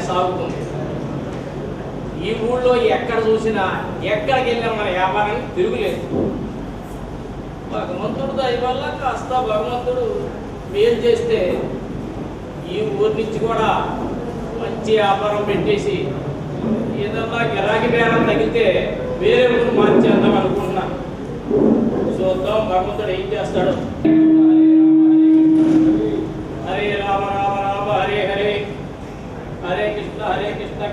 సాగుతుంది. ఈ ఊళ్ళో ఎక్కడ చూసినా ఎక్కడికి వెళ్ళినా మన వ్యాపారానికి తిరుగులేదు. భగవంతుడు దయ వల్ల కాస్త భగవంతుడు మేలు చేస్తే ఈ ఊరి నుంచి కూడా మంచి వ్యాపారం పెట్టేసి ఏదన్నా గిరాకీ బేరం తగ్గితే వేరే ఊరు మార్చేద్దాం అనుకుంటున్నా. చూద్దాం భగవంతుడు ఏం చేస్తాడు. హరే రామ రామ రామ హరే హరే, హరే కృష్ణ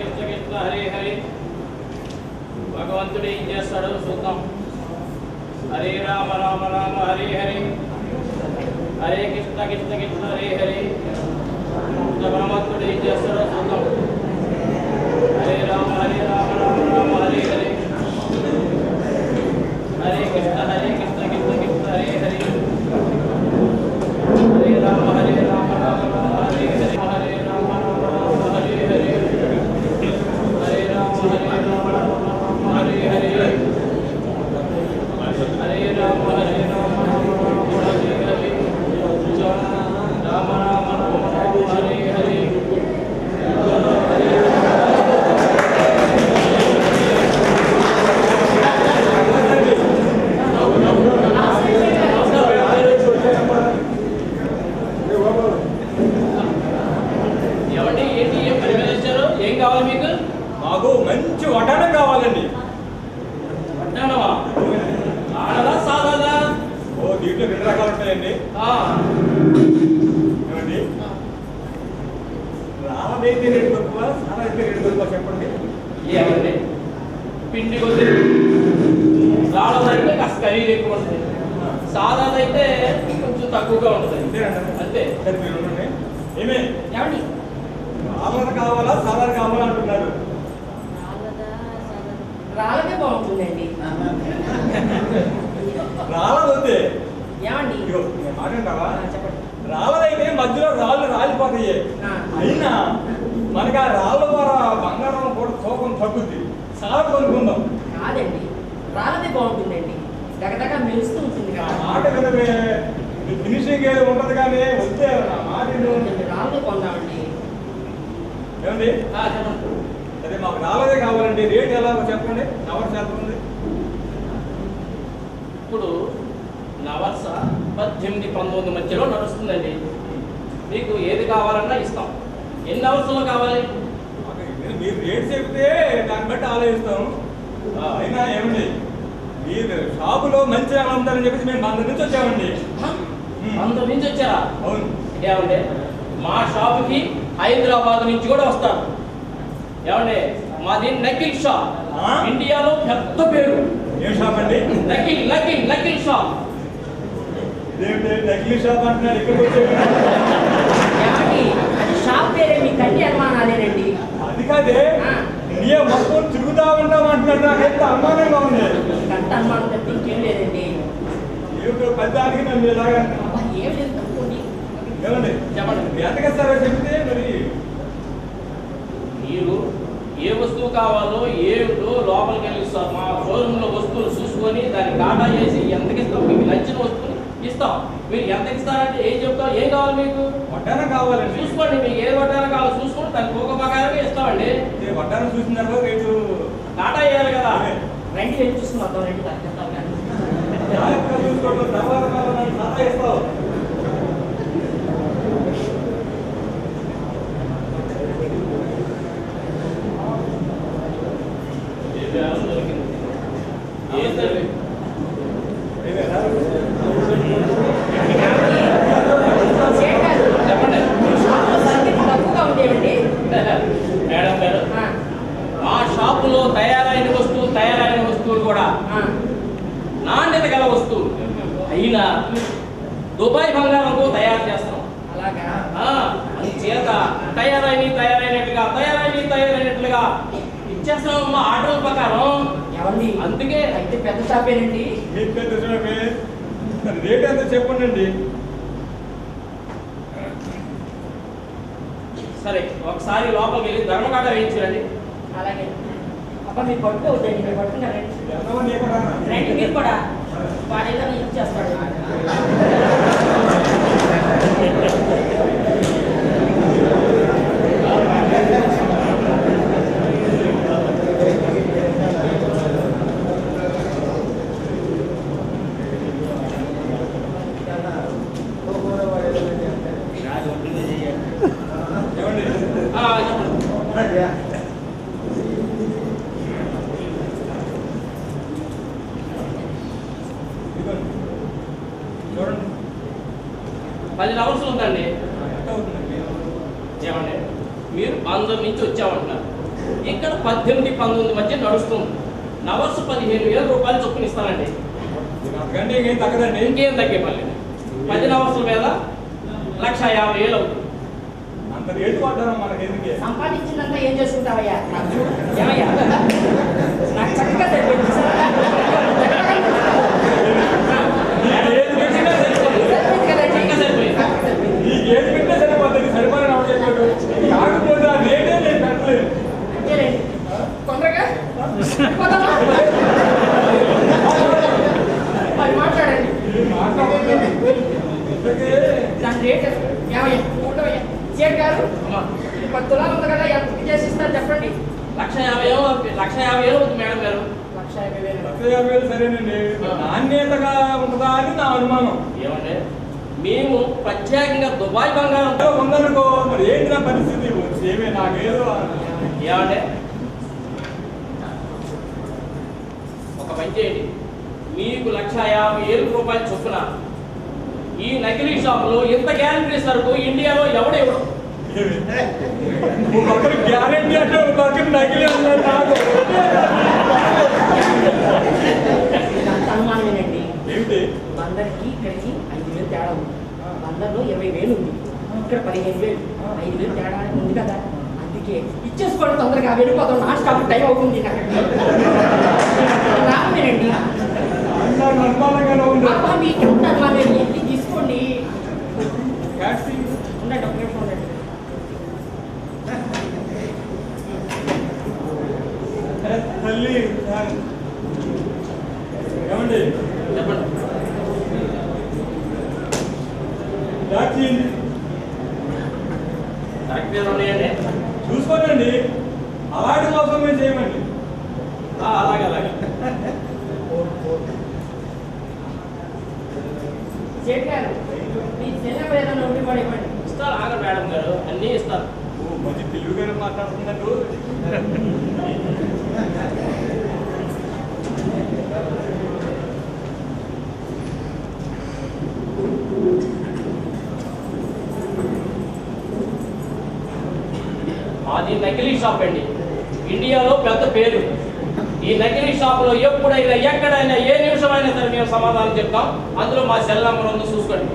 కృష్ణ కృష్ణ హరే హరే. భగవంతుడు ఏం చేస్తాడో చూద్దాం. హరే రామ రామ రామ హరే హరే, హరే కృష్ణ కృష్ణ హరే హరే. భగవంతుడు ఏం చేస్తాడో చూద్దాం. హరే రామ రామ రామ హరే హరే, హరే కృష్ణ కృష్ణ హరే హరే. హరే రామ రామ రామ హరే హరే, హరే రామ రామ హరే హరే, హరే రామ రామ హరే హరే, హరే రామ హరే హరే, రామ రామ హరే హరే. ఏమండి ఏంటి ఏం పని మీద వచ్చారు? ఏం కావాలి మీకు? మాకు మంచి వడ్డానం కావాలండి. వడ్డానమా? ఆడదా సాదాదా? ఓ దీంట్లో 2 రకాలు ఉంటాయండి. ఏమండి రాళ్ళదైతే రేటు తక్కువ, సాదా అయితే రేటు తక్కువ చెప్పండి. ఏమండి పిండి కొద్ది రాళ్ళదైతే కాస్త ఖరీదు ఎక్కువ ఉంటుంది, సాదాదైతే కొంచెం తక్కువగా ఉంటుంది. అంతే. సరే మీరు ఉండండి. ఏమే ఏమండి రాళ్ళది కావాలా సాదా కావాలా అంటున్నారు? రాళ్ళదే బాగుంటుందండి. రాళ్ళది వద్దే. ఏమండి మాట్లాడతావా? చెప్పండి. రాళ్ళదైతే మధ్యలో రాళ్ళు రాలిపోతాయి. అయినా మనకి ఆ రాళ్ళ ద్వారా బంగారం కూడా తూకం తగ్గుద్ది. సాదా కొనుక్కుందాం. కాదండి, రాళ్ళదే బాగుంటుందండి, దగ్గర మెరుస్తూ ఉంటుంది కదా. మాట వినవే, ఫినిషింగ్ ఏదో ఉంటది కానీ వస్తే నా మాట రాళ్ళదే కొందామండి. ఏమండి అదే మాకు రాళ్ళదే కావాలండి. రేట్ ఎలా చెప్పండి. నవర్స ఎంత ఉంది? ఇప్పుడు నవర్స 18-19 మధ్యలో నడుస్తుందండి. మీకు ఏది కావాలన్నా ఇస్తాం. ఎన్ని అవర్సులో కావాలి? మీరు రేట్ చెప్తే దాన్ని బట్టి ఆలోచిస్తాం. అయినా ఏమండి మీరు షాపులో మంచి ఎలా ఉందని చెప్పేసి మేము అందరి నుంచి వచ్చామండి. అందరి నుంచి వచ్చారా? అవును. ఏమండి మా షాపుకి హైదరాబాద్ నుంచి కూడా వస్తారు. ఏమండి మాది నకిల్ షాప్, ఇండియాలో పెద్ద పేరు. ఏం షాప్ అండి? నకిల్ షాప్. ఇదేంటి నకిలీ షాప్ అంటున్నారు? ఇక్కడికి వచ్చే ఏమండి అది షాప్ పేరే, మీ కంటి అనుమానాలేనండి. అది కాదే, ఇండియా మొత్తం తిరుగుతా ఉంటాం అంటున్నారు. నాకైతే అనుమానంగా ఉంది. కంట అనుమానం తప్ప ఇంకేం లేదండి. ఏమిటో పెద్దానికి నన్ను ఇలాగా ఏం లేదు తప్పండి. ఏమండి చెప్పండి. ఎంతకిస్తారో చెప్తే మరి మీరు ఏ వస్తువు కావాలో ఏమిటో లోపలికి వెళ్ళిస్తారు. మా షోరూంలో వస్తువులు చూసుకొని దాన్ని డాటా చేసి ఎంతకి ఇస్తాం, మీకు నచ్చిన వస్తువుని ఇస్తాం. మీరు ఎంతకి ఇస్తారంటే ఏం చెప్తాం? ఏం కావాలి మీకు? వడ్డానం కావాలండి. చూసుకోండి, మీకు ఏ వడ్డానం కావాలో చూసుకొని దాని తూక ప్రకారంగా ఇస్తామండి. వడ్డానం చూసిన తర్వాత రేటు డాటా వేయాలి కదా. రండి వెళ్ళి చూసుకుని వద్దాం. రండి తగ్గిస్తాం కానీ జాగ్రత్తగా చూసుకోవడం తర్వాత కావాలని సాదా ఇస్తావు. చెప్పండి తక్కువగా ఉండేవండి. మేడం గారు, మా షాపులో తయారైన వస్తువులు కూడా నాణ్యత గల వస్తువులు అయినా దుబాయ్ బంగారంతో తయారు చేస్తాం. అలాగా చేత తయారైనట్లుగా ఇచ్చేస్తాం మా ఆర్డర్ ప్రకారం. ఏమండి అందుకే అయితే పెద్ద షాపేనండి. రేట్ ఎంత చెప్పండి. సరే ఒకసారి లోపలికి వెళ్ళి ధర్మకాట వేయించురండి. అలాగే అబ్బా మీరు పట్టు అవుతాయండి, మీరు పట్టుకున్నారండి. రండి మీరు కూడా, వాడు ఏదైనా ఇచ్చేస్తాడు. ఏమండి మీరు ఆంధ్ర నుంచి వచ్చామంటున్నారు. ఇక్కడ 18-19 మధ్య నడుస్తుంది. నవర్సు 15,000 రూపాయలు చొప్పున ఇస్తానండి. అంతకంటే ఇంకేం తగ్గదండి. ఇంకేం తగ్గే పని 10 నవర్సుల మీద 1,50,000 అవుతుంది. అంత రేటు పడ్డాను మనకి ఎందుకే. సంపాదించిందంతా ఏం చేసుకుంటావయ్యా? ఏమయ్యా నాకు చక్కగా సరిపోయింది. నీకు ఏది పెట్టినా సరిపోతుంది. సరిపోయిన ఎవరు చెప్పాడు? కాకపోతే ఆ రేటే నేను పెట్టలేదు. అంతేలేండి. తొందరగా అది మాట్లాడండి. దాని రేట్ ఏమయ్యా? ఉండవయ్యా సేట్ గారు, ఇది 10 తులాలు ఉంది కదా, ఎంత చేసి ఇస్తారు చెప్పండి. 1,50,000 అవుతుంది మేడం గారు. 1,50,000. 1,50,000 సరేనండి. నాణ్యతగా ఉంటుందా అని నా అనుమానం. ఏమంటే మేము ప్రత్యేకంగా దుబాయ్ బంగారం ఉందనుకో, మరి ఏంటి నా పరిస్థితి? ఏమే నాకేదో ఏమంటే ఒక పని చేయండి, మీకు 1,50,000 రూపాయలు చొప్పున ఈ నకిలీ షాపులో ఇంత గ్యారంటీ సరుకు ఇండియాలో ఎవడెవడు ఒకరికి గ్యారెంటీ అంటే ఒకరికి నకిలీ అన్నారు. నాకు అనుమానమేనండి. ఏమిటి? అందరికి ఇక్కడికి 5,000 తేడా ఉంది. అందరిలో 20,000 ఉంది, ఇక్కడ 15,000. 5,000 తేడా ఉంది కదా, అందుకే ఇచ్చేసుకోవడం తొందరగా వెళ్ళిపోతాం. నా స్టాప్ టైం అవుతుంది. రామేనండి. అనుమానంగానే ఉంది. అబ్బా మీకు అనుమానం తీసుకోండి. ట్యాక్సీ ఉండండి, ఒక నిమిషం ఉండండి. తల్లి ఏమండి చెప్పండి. ట్యాక్సీ కరెక్ట్గా ఉన్నాయండి. చూసుకోండి. అలాంటి కోసం మేము చేయమండి. అలాగే సేట్ గారు, మీ సెలవు ఏదైనా ఉండి పడివ్వండి. ఇస్తారు. ఆగండి మేడం గారు, అన్నీ ఇస్తారు. మంచి తెలుగుగానే మాట్లాడుతున్నట్టు. మాది నకిలీ షాప్ అండి. ఇండియాలో పెద్ద పేరు. ఈ నకిలీ షాపులో ఎప్పుడైనా ఎక్కడైనా ఏ నిమిషమైనా సరే మేము సమాధానం చెప్తాం. అందులో మా సెల్ నంబర్ ఉందో చూసుకోండి.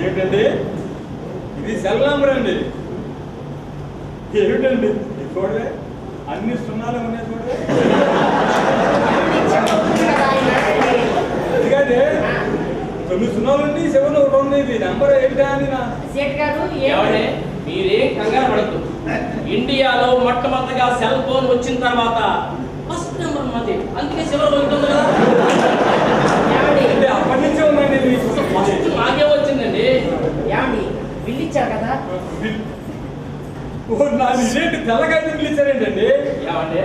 ఏమిటండి ఇది? సెల్ నంబర్ అండి. ఏమిటండి చూడలే, అన్ని సున్నాలు ఉన్నాయి చూడలే. ఎందుకంటే 9 సున్నాలు ఉండి 7 ఒకటి ఉంది. ఇది నెంబర్ ఏంటా అని నా సేట్ గారు ఏమంటే మీరేం కంగారు పడద్దు. ఇండియాలో మొట్టమొదటిగా సెల్ ఫోన్ వచ్చిన తర్వాత ఫస్ట్ నెంబర్ మాది, అందుకే చివరి ఉంటుంది కదా. అంటే అప్పటి నుంచే ఉందండి ఇది. ఫస్ట్ మాకే వచ్చిందండి. ఏమండి బిల్లు ఇచ్చారు కదా? నాది ఇదేంటి తెల్లకాయ బిల్లు ఇచ్చారేంటండి? ఏమంటే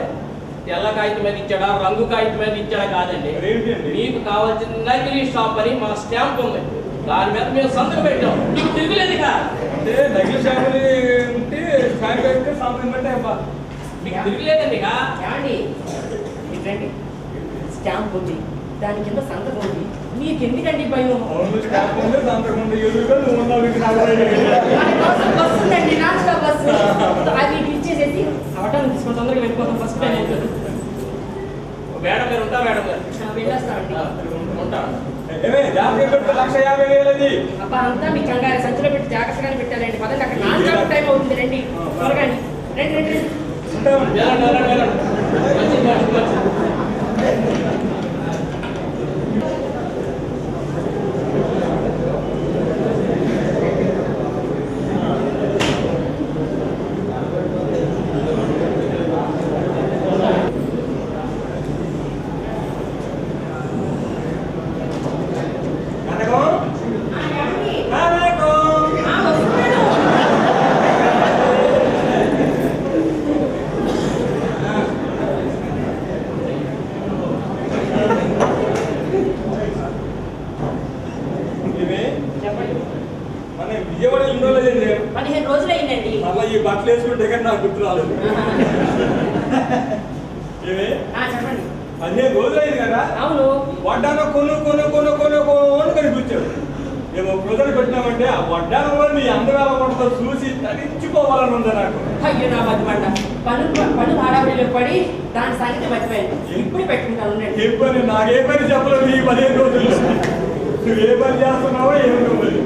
తెల్ల కాగితం మీద ఇచ్చాడా, రంగు కాగితం మీద ఇచ్చాడా కాదండి. ఏంటండి? మీకు కావాల్సిన నకిలీ షాప్ అని మా స్టాంప్ ఉంది. దాని మీద మేము సంతకం పెట్టాం. మీకు తిరగలేదు కదా. అంటే నకిలీ షాపులు ఉంటే స్టాంప్ అయితే సంతకం పెట్టే మీకు తిరగలేదండి ఇక. ఏమండి ఇట్లండి, స్టాంప్ ఉంది, దాని కింద సంతకం ఉంది, మీకు ఎందుకండి భయం? అవును, స్టాంప్ ఉంది, సంతకం ఉంది. ఎదురుగా నువ్వు ఉన్నావు. మన కోసం బస్సు ఉందండి, నాన్ స్టాప్ బస్సు. అది ఇచ్చేసేసి అవటానికి తీసుకొని తొందరగా వెళ్ళిపోతాం. ఫస్ట్ టైం అవుతుంది. మేడం గారు ఉంటా మేడం గారు వెళ్ళొస్తామండి. ఉంటాను. ఏమే జాగ్రత్త పెట్టు, 1,50,000 అది. అబ్బా అంతా మీ కంగారు సంచిలో పెట్టి జాగ్రత్తగానే పెట్టాలండి. పదండి, అక్కడ నాన్ స్టాప్ టైం అవుతుంది. రండి త్వరగా రండి రండి. ఉంటామండి. వెళ్ళండి. మంచిది. విజయవాడ ఎన్ని రోజులు అయింది? 15 రోజులు అయిందండి. మళ్ళీ ఈ బట్టలు వేసుకుంటే కానీ నాకు గుర్తు రాలేదు. ఏమే చెప్పండి. 15 రోజులు అయింది కదా. అవును. వడ్డాన కొను కనిపించాడు. ఏమో ప్రజలు పెట్టినామంటే ఆ వడ్డానంలో నీ అందవేళ పడతా చూసి తరించిపోవాలని ఉంది నాకు. అయ్యో నా మధ్యమంట పనులు ఆడవిడిలో పడి దాని సంగతి మర్చిపోయాను. ఇప్పుడు పెట్టుకుంటాను ఉండండి. ఏ పని నాకే పని చెప్పలేదు ఈ 15 రోజులు. నువ్వు ఏ పని చేస్తున్నావో ఏమిటో మరి.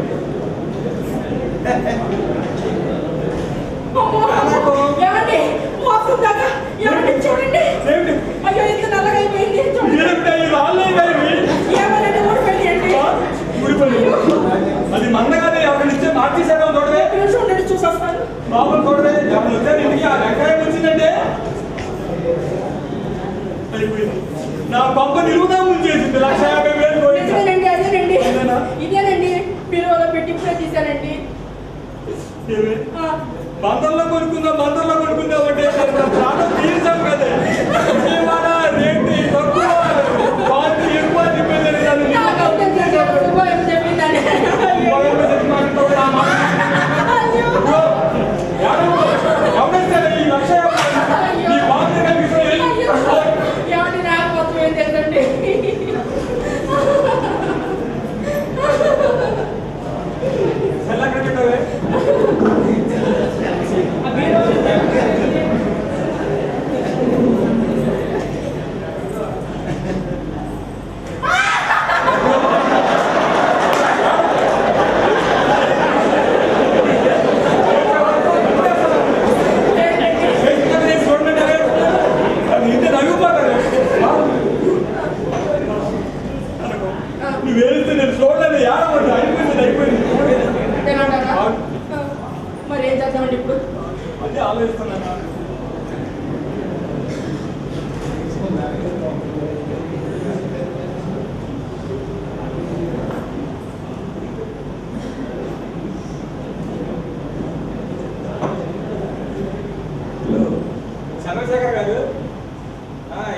ఏమండి మోసం దాకా ఏమండి చూడండి. ఏమిటి? అయ్యో ఇంత నల్లగా అయిపోయింది చూడండి. ఏమిటి ఈ రాళ్ళే ఇవి? ఏమనండి ఊడిపోయింది. ఊడిపోయింది. అది మందగానే ఎవరిని ఇచ్చే మార్చేసాక చూడవే. చూడండి చూసొస్తాను. బాబులు చూడవే ఎవరు వచ్చారు ఇంటికి ఆ వెంకాయం వచ్చిందంటే అయిపోయింది. నా పంప నిలువుదా ముంచేసింది. 1,50,000 పోయింది. నిజమేనండి అదేనండి ఇదేనండి పిలువలో పెట్టి ఇప్పుడే తీశానండి. ఏమే బందర్లో కొనుక్కుందాం అంటే ప్రాణం తీర్చాం కదా. విజయవాడ రేటు తక్కువ క్వాలిటీ ఎక్కువ చెప్పేది ఈ 1,50,000 ఈ బాధ్యత ఏమండి నాకు మొత్తం ఏం తెలుసండి. సెల్లెక్కడికి నువ్వు వెళ్తే నేను చూడలేదు ఏడవద్దు. అయిపోయింది. మరి ఏం చేద్దామండి ఇప్పుడు? అదే ఆలోచిస్తున్నాను. చంద్రశేఖర్ గారు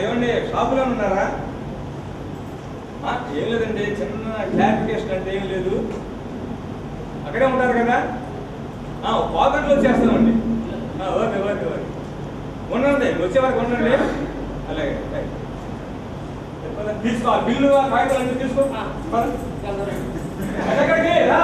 ఏమండి షాపులో ఉన్నారా? ఏం లేదండి చిన్న క్లారిఫికేషన్ అంటే ఏం లేదు. అక్కడే ఉంటారు కదా? పాకెట్లో చేస్తామండి. ఓకే ఉండండి వచ్చే వరకు ఉండండి. అలాగే తీసుకోవాలి బిల్లు కాగితాలు అన్నీ తీసుకో. ఎక్కడికి రా.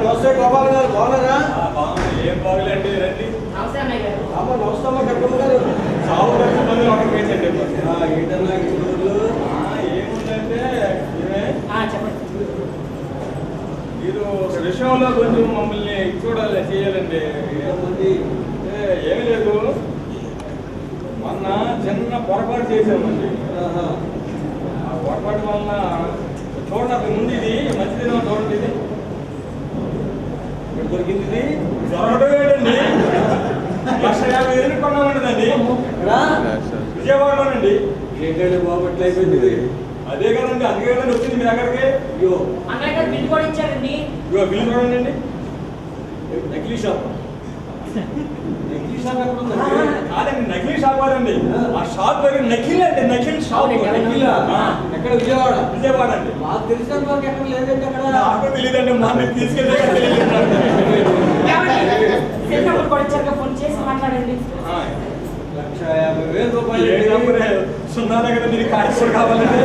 నమస్తే గోపాల్ గారు, బాగున్నారా? ఏం బాగులేండి రండి. అవసరమే గారు. నమస్తే అమ్మ కట్టమ్మ గారు. సాగు ఖర్చు మంది ఒకటి వేసండి. ఏంటన్నా ఈ ఊర్లో? ఏముందంటే చెప్పండి. మీరు ఒక విషయంలో కొంచెం మమ్మల్ని చూడాలి చేయాలండి. ఏమి లేదు మొన్న చిన్న పొరపాటు చేసామండి. ఆ పొరపాటు వలన చూడండి ముందు ఇది మంచిదిన చూడండి. ఇది దొరికింది ఇది దొరకడండి. 1,50,000 కొన్నామండి దాన్ని విజయవాడలోనండి. ఏంటంటే బాబు ఎట్లా అయిపోయింది ఇది? అదే కదండి అందుకే కదండి వచ్చింది మీ దగ్గరికి. అయ్యో అన్నయ్య గారు బిల్ కూడా ఇచ్చారండి. ఇగో బిల్లు చూడండి. నకిలీ షాప్. నకిలీ షాప్ ఎక్కడ ఉందండి? కాదండి నకిలీ షాప్ కాదండి. ఆ షాప్ దగ్గర నకిలీ అంటే నకిలీ షాప్. నకిలా? ఎక్కడ? విజయవాడ అండి. మాకు తెలిసిన వరకు ఎక్కడ లేదండి అక్కడ. నాకు తెలియదండి మా అన్నకి తీసుకెళ్ళే సెల్ కూడా ఇచ్చాక ఫోన్ చేసి మాట్లాడండి. 1,50,000 రూపాయలు. సున్నా దగ్గర మీరు కాయకూర కావాలండి.